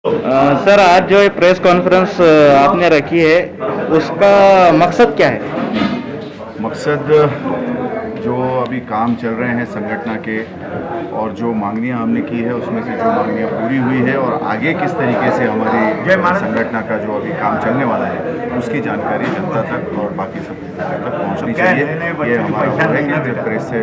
Sir, आज जो ये प्रेस कॉन्फ्रेंस आपने रखी है, उसका मकसद क्या है? मकसद जो अभी काम चल रहे हैं संगठन के और जो मांगनियां हमने की है उसमें से जो मांगनियां पूरी हुई है और आगे किस तरीके से हमारी संगठन का जो अभी काम चलने वाला है उसकी जानकारी जनता तक और बाकी सब तक पहुंचनी चाहिए। ये हमारा वो है कि जब प्रेस से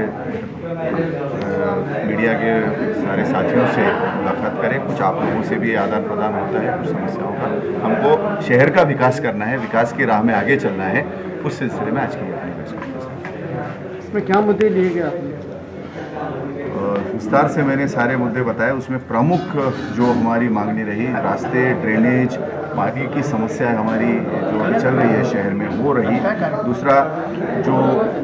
मीडिया के सारे साथियों से मुलाकात करें, कुछ आप लोगों से भी आदान प्रदान होता है, कुछ समस्याओं का हमको शहर का विकास करना है, विकास की राह में आगे चलना है। उस सिलसिले में आज की अपनी प्रेस कॉन्फ्रेंस। इसमें क्या मुद्दे लिए गए आपने? विस्तार से मैंने सारे मुद्दे बताए। उसमें प्रमुख जो हमारी मांगनी रही, रास्ते, ड्रेनेज, पानी की समस्या हमारी जो अभी चल रही है शहर में वो रही। दूसरा जो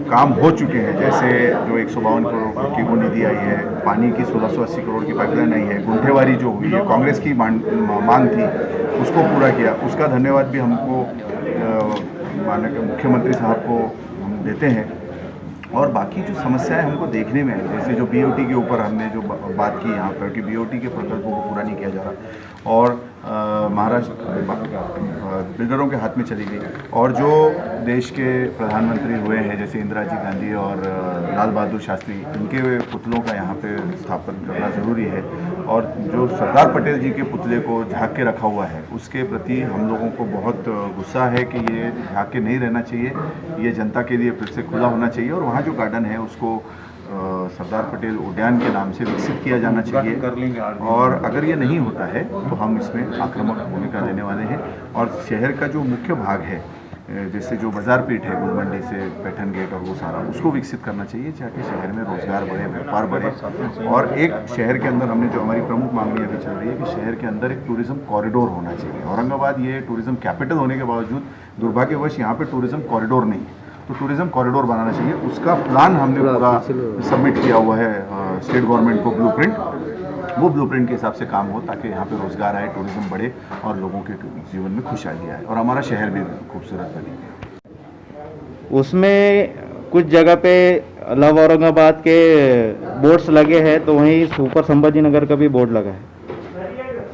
काम हो चुके हैं, जैसे जो 152 करोड़ की वो निधि आई है, पानी की 1680 करोड़ की पाइपलाइन आई है, गुंठेवारी जो हुई है, कांग्रेस की मांग थी, उसको पूरा किया। उसका धन्यवाद भी हमको माननीय मुख्यमंत्री साहब को हम देते हैं। और बाकी जो समस्याएं हमको देखने में आई, जैसे जो बीओटी के ऊपर हमने जो बात की यहाँ पर कि बीओटी के प्रकल्पों को पूरा नहीं किया जा रहा और महाराष्ट्र बिल्डरों के हाथ में चली गई। और जो देश के प्रधानमंत्री हुए हैं जैसे इंदिरा जी गांधी और लाल बहादुर शास्त्री, इनके पुतलों का यहाँ पे स्थापन करना ज़रूरी है। और जो सरदार पटेल जी के पुतले को झाँक के रखा हुआ है उसके प्रति हम लोगों को बहुत गुस्सा है कि ये झाँक के नहीं रहना चाहिए, ये जनता के लिए फिर से खुला होना चाहिए। और वहाँ जो गार्डन है उसको सरदार पटेल उद्यान के नाम से विकसित किया जाना चाहिए। और अगर ये नहीं होता है तो हम इसमें आक्रामक भूमिका लेने वाले हैं। और शहर का जो मुख्य भाग है, जैसे जो बाजार पीठ है गुल मंडी से पैठन गेट और वो सारा, उसको विकसित करना चाहिए ताकि शहर में रोजगार बढ़े, व्यापार बढ़े। और एक शहर के अंदर हमने जो हमारी प्रमुख मांगनी अभी चल रही है कि शहर के अंदर एक टूरिज्म कॉरिडोर होना चाहिए। औरंगाबाद ये टूरिज्म कैपिटल होने के बावजूद दुर्भाग्यवश यहाँ पे टूरिज्म कॉरिडोर नहीं है, तो टूरिज्म कॉरिडोर बनाना चाहिए। उसका प्लान हमने पूरा सबमिट किया हुआ है स्टेट गवर्नमेंट को, ब्लूप्रिंट। वो ब्लूप्रिंट के हिसाब से काम हो ताकि यहाँ पे रोजगार आए, टूरिज्म बढ़े और लोगों के जीवन में खुशहाली आए और हमारा शहर भी खूबसूरत बने। उसमें कुछ जगह पे लव औरंगाबाद के बोर्ड्स लगे हैं, तो वहीं सुपर संभाजी नगर का भी बोर्ड लगा है।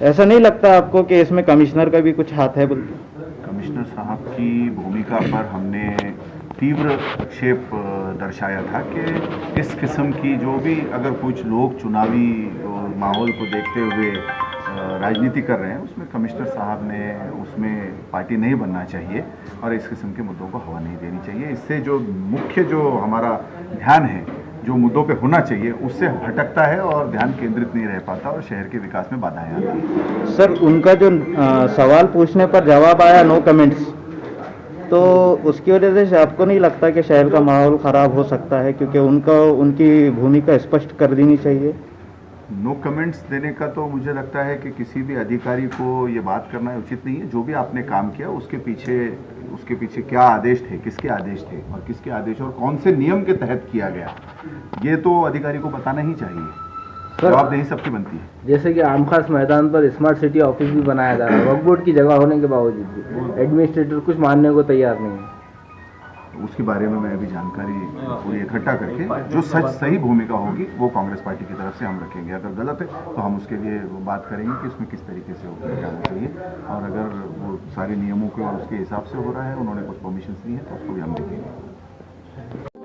ऐसा नहीं लगता आपको कि इसमें कमिश्नर का भी कुछ हाथ है? कमिश्नर साहब की भूमिका पर हमने तीव्र आक्षेप दर्शाया था कि इस किस्म की जो भी अगर कुछ लोग चुनावी माहौल को देखते हुए राजनीति कर रहे हैं उसमें कमिश्नर साहब ने उसमें पार्टी नहीं बनना चाहिए और इस किस्म के मुद्दों को हवा नहीं देनी चाहिए। इससे जो मुख्य जो हमारा ध्यान है जो मुद्दों पे होना चाहिए उससे भटकता है और ध्यान केंद्रित नहीं रह पाता और शहर के विकास में बाधाएं आती हैं। सर, उनका जो सवाल पूछने पर जवाब आया नो कमेंट्स, तो उसकी वजह से आपको नहीं लगता कि शहर का माहौल ख़राब हो सकता है? क्योंकि उनकी भूमिका स्पष्ट कर देनी चाहिए। नो कमेंट्स देने का तो मुझे लगता है कि किसी भी अधिकारी को ये बात करना उचित नहीं है। जो भी आपने काम किया उसके पीछे क्या आदेश थे, किसके आदेश थे और किसके आदेश और कौन से नियम के तहत किया गया, ये तो अधिकारी को बताना ही चाहिए। जवाबदेही सबकी बनती है। जैसे कि आमखास मैदान पर स्मार्ट सिटी ऑफिस भी बनाया जा रहा है, वक्फ बोर्ड की जगह होने के बावजूद भी एडमिनिस्ट्रेटर कुछ मानने को तैयार नहीं है। उसके बारे में मैं अभी जानकारी पूरी इकट्ठा करके जो सही भूमिका होगी वो कांग्रेस पार्टी की तरफ से हम रखेंगे। अगर गलत है तो हम उसके लिए बात करेंगे कि उसमें किस तरीके से जाना चाहिए। और अगर वो सारे नियमों के और उसके हिसाब से हो रहा है, उन्होंने कुछ परमिशन दी है तो उसको भी हम देखेंगे।